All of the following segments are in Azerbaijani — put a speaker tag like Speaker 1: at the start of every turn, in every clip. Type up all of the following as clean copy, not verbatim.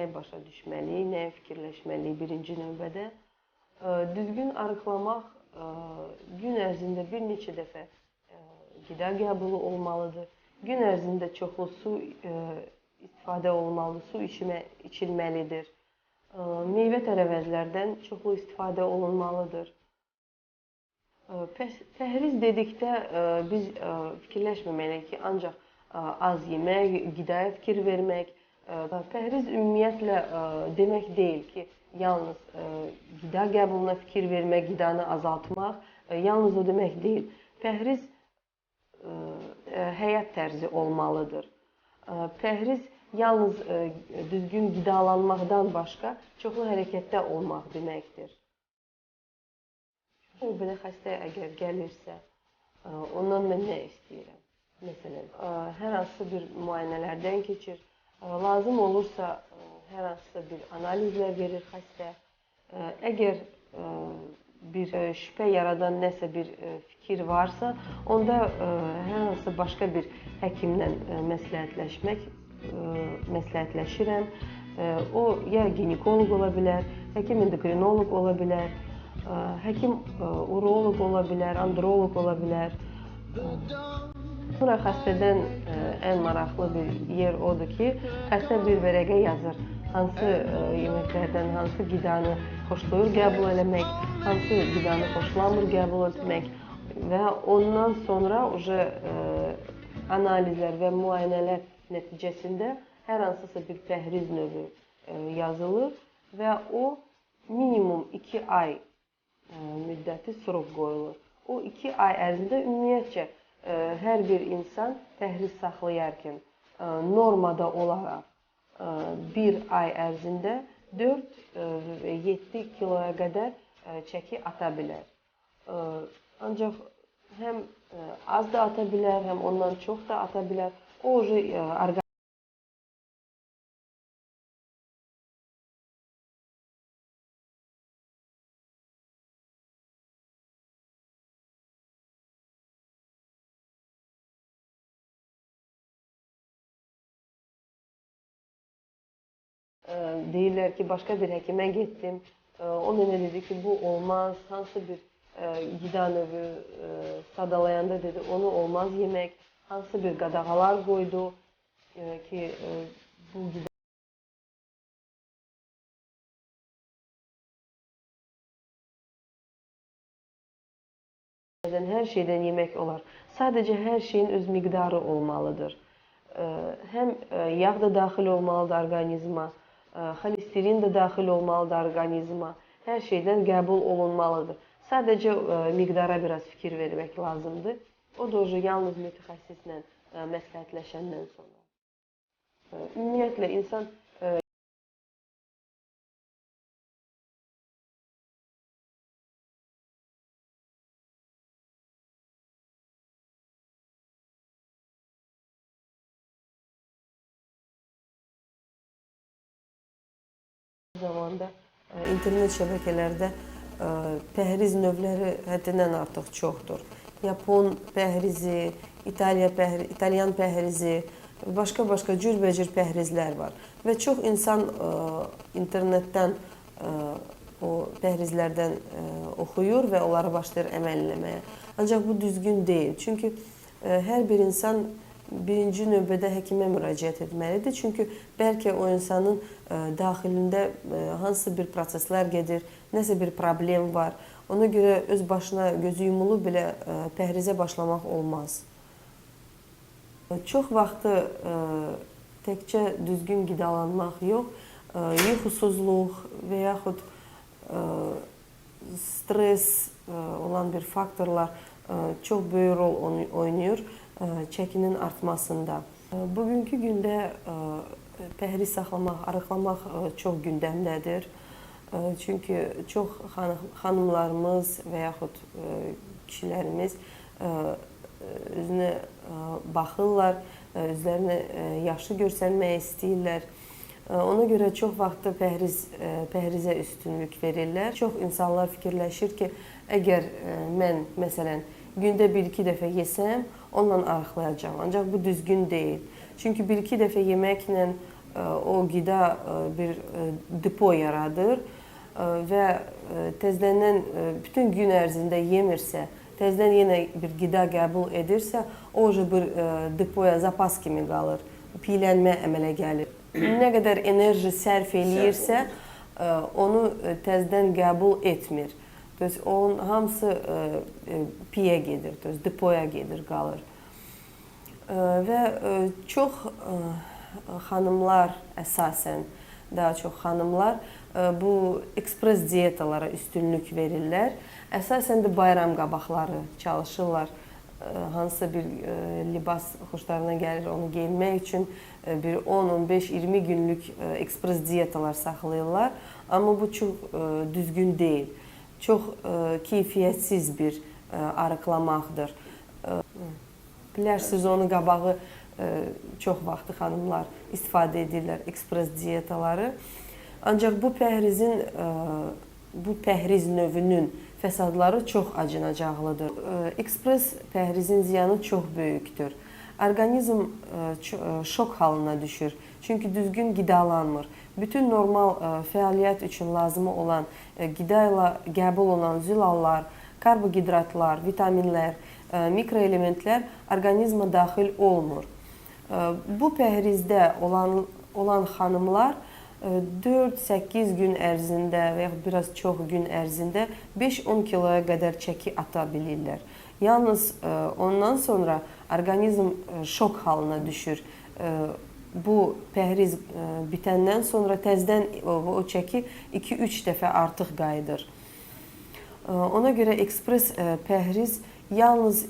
Speaker 1: nəyi başa düşməliyik, nəyə fikirləşməliyik birinci növbədə. Düzgün arıqlamaq gün ərzində bir neçə dəfə qida qəbulu olmalıdır. Gün ərzində çoxlu su istifadə olunmalıdır, su içilməlidir. Meyvə tərəvəzlərdən çoxlu istifadə olunmalıdır. Pəhriz dedikdə biz fikirləşməməliyik ki, ancaq az yemək, qidaya fikir vermək. Pəhriz ümumiyyətlə demək deyil ki, yalnız qida qəbuluna fikir vermək, qidanı azaltmaq, yalnız o demək deyil. Pəhriz həyat tərzi olmalıdır. Pəhriz yalnız düzgün qidalanmaqdan başqa çoxlu hərəkətdə olmaq deməkdir. Belə xəstə əgər gəlirsə, ondan mən nə istəyirəm? Məsələn, hər hansı bir müayinələrdən keçir, lazım olursa hər hansısa bir analizlər verir xəstə. Əgər bir şübhə yaradan nəsə bir fikir varsa, onda hər hansı başqa bir həkimlə məsləhətləşirəm. O, ya ginekoloq ola bilər, həkim endokrinoloq ola bilər, həkim uroloq ola bilər, androloq ola bilər. Sonra xəstədən ən maraqlı bir yer odur ki, xəstə bir vərəqə yazır. Hansı yeməklərdən, hansı qidanı xoşlayır qəbul eləmək, hansı qidanı xoşlamır qəbul etmək və ondan sonra analizlər və müayinələr nəticəsində hər hansısa bir pəhriz növü yazılır və o minimum 2 ay müddəti srok qoyulur. O 2 ay ərzində ümumiyyətcə hər bir insan pəhriz saxlayarkən normada olaraq 1 ay ərzində 4-7 kiloya qədər çəki ata bilər. Ancaq həm az da ata bilər, həm ondan çox da ata bilər. O, deyirlər ki, başqa bir həkimə getdim. O mənə dedi ki, bu olmaz. Hansı bir qida növü sadalayanda dedi, onu olmaz yemək. Hansı bir qadağalar qoydu ki, bu qida hər şeydən yemək olar. Sadəcə hər şeyin öz miqdarı olmalıdır. Həm yağ da daxil olmalıdır orqanizma, xolesterin də daxil olmalıdır orqanizma. Hər şeydən qəbul olunmalıdır. Sadəcə miqdara biraz fikir vermək lazımdır. O da yalnız mütəxəssislə məsləhətləşəndən sonra. Ümumiyyətlə, insan zamanda internet şəbəkələrdə pəhriz növləri həddindən artıq çoxdur. Yapon pəhrizi, İtalyan pəhrizi, başqa-başqa cürbəcür pəhrizlər var. Və çox insan internetdən o pəhrizlərdən oxuyur və onları başlayır əməl eləməyə. Ancaq bu düzgün deyil. Çünki hər bir insan birinci növbədə həkimə müraciət etməlidir. Çünki bəlkə o insanın daxilində hansısa bir proseslər gedir, nəsə bir problem var. Ona görə öz başına gözü yumulu belə pəhrizə başlamaq olmaz. Çox vaxtı təkcə düzgün qidalanmaq yox, yuxusuzluq və yaxud stres olan bir faktorlar çox böyük rol oynayır çəkinin artmasında. Bugünkü gündə pəhriz saxlamaq, arıqlamaq çox gündəmdədir. Çünki çox xanımlarımız və yaxud kişilərimiz özünə baxırlar, özlərini yaşlı görsənmək istəyirlər. Ona görə çox vaxtı pəhrizə üstünlük verirlər. Çox insanlar fikirləşir ki, əgər mən, məsələn, gündə 1-2 dəfə yesəm, onunla arıqlayacağam. Ancaq bu düzgün deyil. Çünki 1-2 dəfə yeməklə o qida bir depo yaradır və tezdən bütün gün ərzində yemirsə, tezdən yenə bir qida qəbul edirsə, o bir depoya zapas kimi qalır, piylənmə əmələ gəlir. Nə qədər enerji sərf eləyirsə, onu tezdən qəbul etmir. Onun hamısı piyə gedir, depoya gedir, qalır. Və çox xanımlar əsasən, daha çox xanımlar bu ekspres diyetalara üstünlük verirlər. Əsasən də bayram qabaqları çalışırlar. Hansısa bir libas xoşlarına gəlir, onu geyinmək üçün bir 10, 15, 20 günlük ekspres diyetalar saxlayırlar. Amma bu çox düzgün deyil. Çox keyfiyyətsiz bir arıqlamaqdır. Plyaj sezonu qabağı çox vaxtı xanımlar istifadə edirlər ekspres diyetaları. Ancaq bu pəhriz növünün fəsadları çox acınacaqlıdır. Ekspres pəhrizin ziyanı çox böyükdür. Orqanizm şok halına düşür. Çünki düzgün qidalanmır. Bütün normal fəaliyyət üçün lazımı olan qida ilə qəbul olan zülallar, karbohidratlar, vitaminlər, mikroelementlər orqanizmə daxil olmur. Bu pəhrizdə olan xanımlar 4-8 gün ərzində və ya biraz çox gün ərzində 5-10 kiloya qədər çəki ata bilirlər. Yalnız ondan sonra orqanizm şok halına düşür. Bu pəhriz bitəndən sonra təzədən o çəki 2-3 dəfə artıq qayıdır. Ona görə ekspres pəhriz yalnız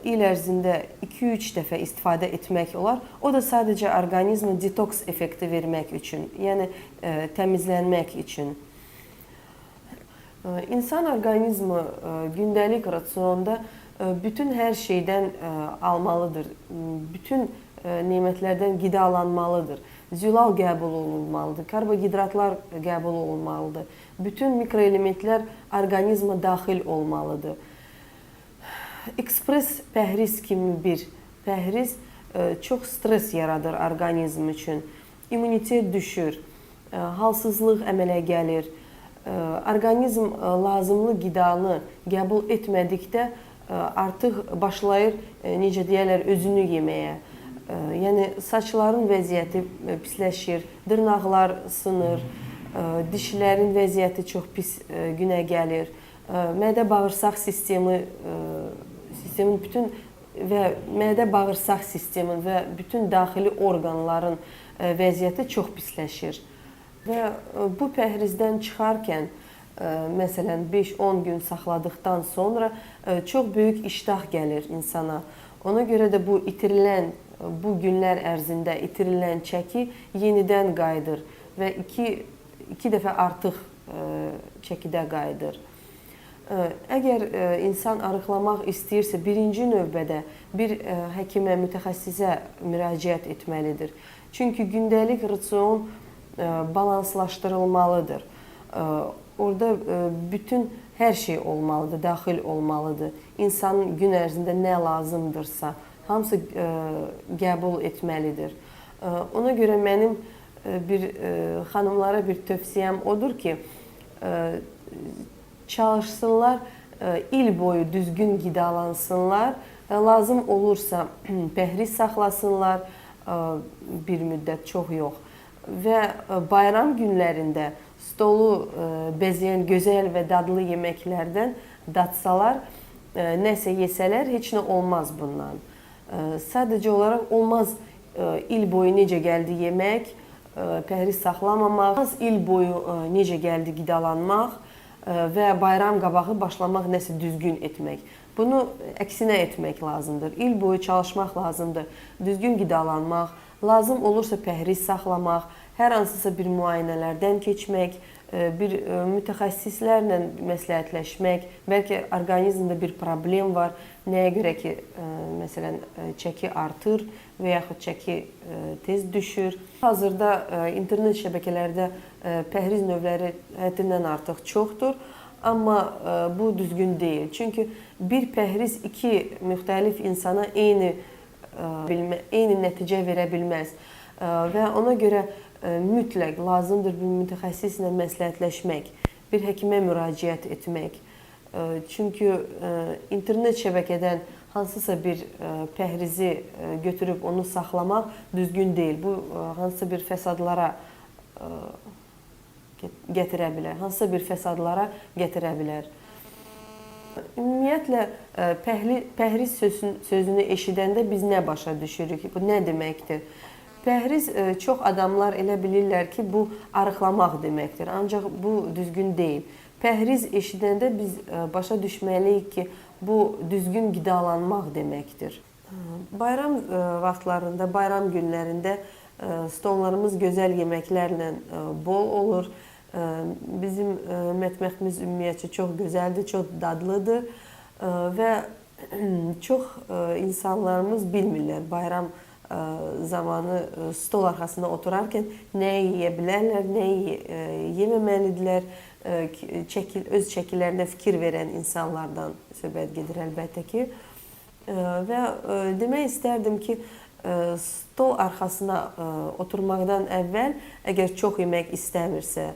Speaker 1: il ərzində 2-3 dəfə istifadə etmək olar. O da sadəcə orqanizmə detoks effekti vermək üçün, yəni təmizlənmək üçün. İnsan orqanizmi gündəlik rasionda bütün hər şeydən almalıdır. Bütün nemətlərdən qidalanmalıdır. Zülal qəbul olunmalıdır, karbohidratlar qəbul olunmalıdır. Bütün mikroelementlər orqanizmə daxil olmalıdır. Ekspres pəhriz kimi bir pəhriz çox stres yaradır orqanizm üçün. İmmunitet düşür, halsızlıq əmələ gəlir. Orqanizm lazımlı qidanı qəbul etmədikdə artıq başlayır, necə deyərlər, özünü yeməyə. Yəni saçların vəziyyəti pisləşir, dırnaqlar sınır, dişlərin vəziyyəti çox pis günə gəlir. Mədə-bağırsaq sistemin bütün və mədə-bağırsaq sistemin və bütün daxili orqanların vəziyyəti çox pisləşir. Və bu pəhrizdən çıxarkən, məsələn 5-10 gün saxladıqdan sonra çox böyük iştah gəlir insana. Ona görə də bu günlər ərzində itirilən çəki yenidən qayıdır və 2 dəfə artıq çəkidə qayıdır. Əgər insan arıqlamaq istəyirsə, birinci növbədə bir həkimə, mütəxəssisə müraciət etməlidir. Çünki gündəlik rasion balanslaşdırılmalıdır. Orada bütün hər şey olmalıdır, daxil olmalıdır. İnsanın gün ərzində nə lazımdırsa, hamısı qəbul etməlidir. Ona görə mənim xanımlara bir tövsiyəm odur ki, çalışsınlar, il boyu düzgün qidalansınlar, lazım olursa pəhriz saxlasınlar, bir müddət, çox yox. Və bayram günlərində stolu bəzəyən gözəl və dadlı yeməklərdən datsalar, nəsə yesələr, heç nə olmaz bundan. Sadəcə olaraq olmaz il boyu necə gəldi yemək, pəhriz saxlamamaq, il boyu necə gəldi qidalanmaq və bayram qabağı başlamaq, nəsə düzgün etmək. Bunu əksinə etmək lazımdır. İl boyu çalışmaq lazımdır. Düzgün qidalanmaq, lazım olursa pəhriz saxlamaq, hər hansısa bir müayinələrdən keçmək, bir mütəxəssislərlə məsləhətləşmək, bəlkə orqanizmdə bir problem var, nəyə görə ki, məsələn, çəki artır və yaxud çəki tez düşür. Hazırda internet şəbəkələrdə pəhriz növləri həddindən artıq çoxdur, amma bu düzgün deyil. Çünki bir pəhriz iki müxtəlif insana eyni nəticə verə bilməz və ona görə mütləq lazımdır bir mütəxəssislə məsləhətləşmək, bir həkimə müraciət etmək. Çünki internet şəbəkədən hansısa bir pəhrizi götürüb onu saxlamaq düzgün deyil. Bu hansısa bir fəsadlara gətirə bilər, hansısa bir fəsadlara gətirə bilər. Ümumiyyətlə, pəhriz sözünü eşidəndə biz nə başa düşürük? Bu nə deməkdir? Pəhriz, çox adamlar elə bilirlər ki, bu arıqlamaq deməkdir. Ancaq bu düzgün deyil. Pəhriz eşidəndə biz başa düşməliyik ki, bu düzgün qidalanmaq deməkdir. Bayram vaxtlarında, bayram günlərində stollarımız gözəl yeməklərlə bol olur. Bizim mətbəximiz ümumiyyətcə çox gözəldir, çox dadlıdır və çox insanlarımız bilmirlər bayram zamanı stol arxasında oturarkən nəyi yeyə bilərlər, nəyi yeməməlidirlər. Öz şəkillərinə fikir verən insanlardan söhbət gedir əlbəttə ki. Və demək istərdim ki, stol arxasına oturmaqdan əvvəl, əgər çox yemək istəmirsə,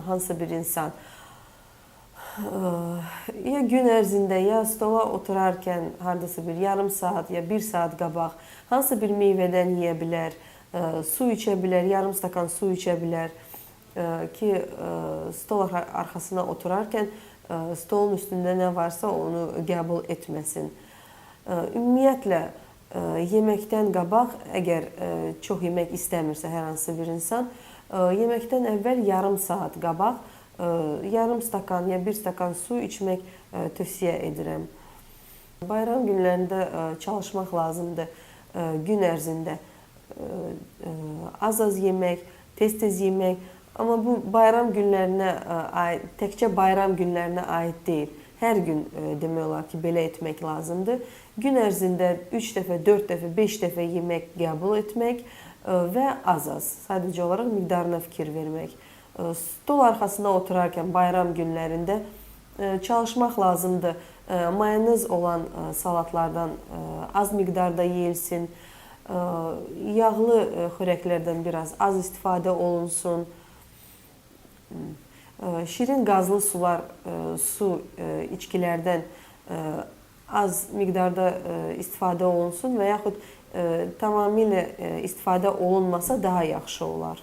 Speaker 1: hansısa bir insan ya gün ərzində, ya stola oturarkən hardasa bir yarım saat, ya bir saat qabaq hansısa bir meyvədən yeyə bilər, su içə bilər, yarım stakan su içə bilər ki, stol arxasına oturarkən stolun üstündə nə varsa onu qəbul etməsin. Ümumiyyətlə, yeməkdən qabaq, əgər çox yemək istəmirsə hər hansı bir insan, yeməkdən əvvəl yarım saat qabaq yarım stakan ya bir stakan su içmək tövsiyə edirəm. Bayram günlərində çalışmaq lazımdır gün ərzində. Az-az yemək, tez-tez yemək. Amma bu bayram günlərinə aid, təkcə bayram günlərinə aid deyil. Hər gün demək olar ki, belə etmək lazımdır. Gün ərzində 3 dəfə, 4 dəfə, 5 dəfə yemək qəbul etmək və az-az, sadəcə olaraq miqdarına fikir vermək. Stol arxasında oturarkən bayram günlərində çalışmaq lazımdır. Mayonez olan salatlardan az miqdarda yeyilsin. Yağlı xörəklərdən biraz az istifadə olunsun. Şirin qazlı sular, su, içkilərdən az miqdarda istifadə olunsun və yaxud tamamilə istifadə olunmasa daha yaxşı olar.